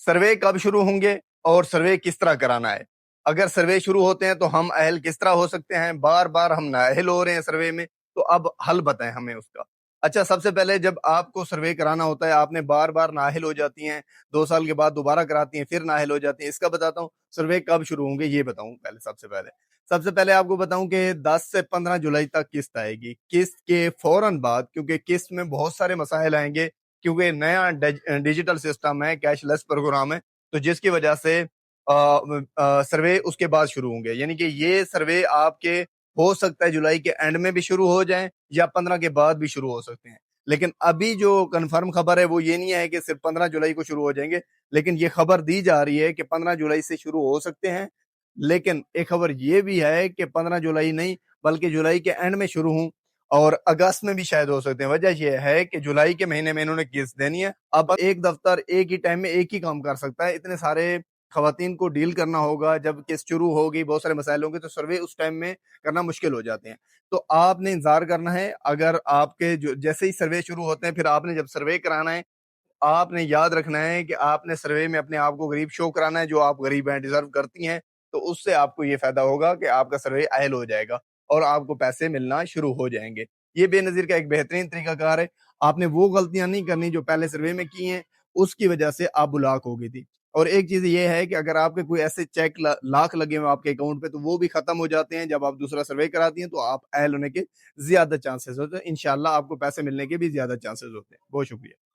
सर्वे कब शुरू होंगे और सर्वे किस तरह कराना है। अगर सर्वे शुरू होते हैं तो हम अहल किस तरह हो सकते हैं, बार बार हम नाअहल हो रहे हैं सर्वे में, तो अब हल बताएं हमें उसका। अच्छा, सबसे पहले जब आपको सर्वे कराना होता है, आपने बार बार नाअहल हो जाती हैं, 2 साल के बाद दोबारा कराती हैं, फिर नाअहल हो जाती हैं, इसका बताता हूँ। सर्वे कब शुरू होंगे ये बताऊं। पहले सबसे पहले आपको बताऊं कि 10 से 15 जुलाई तक किस्त आएगी। किस्त के फौरन बाद, क्योंकि किस्त में बहुत सारे मसाइल आएंगे, क्योंकि नया डिजिटल सिस्टम है, कैशलेस प्रोग्राम है, तो जिसकी वजह से सर्वे उसके बाद शुरू होंगे। यानी कि ये सर्वे आपके हो सकता है जुलाई के एंड में भी शुरू हो जाएं या 15 के बाद भी शुरू हो सकते हैं। लेकिन अभी जो कंफर्म खबर है वो ये नहीं है कि सिर्फ 15 जुलाई को शुरू हो जाएंगे, लेकिन ये खबर दी जा रही है कि 15 जुलाई से शुरू हो सकते हैं। लेकिन एक खबर ये भी है कि 15 जुलाई नहीं, बल्कि जुलाई के एंड में शुरू हों और अगस्त में भी शायद हो सकते हैं। वजह यह है कि जुलाई के महीने में इन्होंने किस्त देनी है। अब एक दफ्तर एक ही टाइम में एक ही काम कर सकता है, इतने सारे खवातीन को डील करना होगा। जब किस्त शुरू होगी, बहुत सारे मसाइल होंगे, तो सर्वे उस टाइम में करना मुश्किल हो जाते हैं। तो आपने इंतजार करना है। अगर आपके जो जैसे ही सर्वे शुरू होते हैं, फिर आपने जब सर्वे कराना है, आपने याद रखना है कि आपने सर्वे में अपने आप को गरीब शो कराना है, जो आप गरीब हैं, डिजर्व करती हैं। तो उससे आपको ये फायदा होगा कि आपका सर्वे अहल हो जाएगा और आपको पैसे मिलना शुरू हो जाएंगे। ये बेनजीर का एक बेहतरीन तरीकाकार है। आपने वो गलतियां नहीं करनी जो पहले सर्वे में की हैं, उसकी वजह से आप ब्लॉक हो गई थी। और एक चीज ये है कि अगर आपके कोई ऐसे चेक लाख लगे हुए आपके अकाउंट पे, तो वो भी खत्म हो जाते हैं जब आप दूसरा सर्वे कराती हैं, तो आप अहल होने के ज्यादा चांसेस होते हैं। इंशाल्लाह आपको पैसे मिलने के भी ज्यादा चांसेस होते हैं। बहुत शुक्रिया।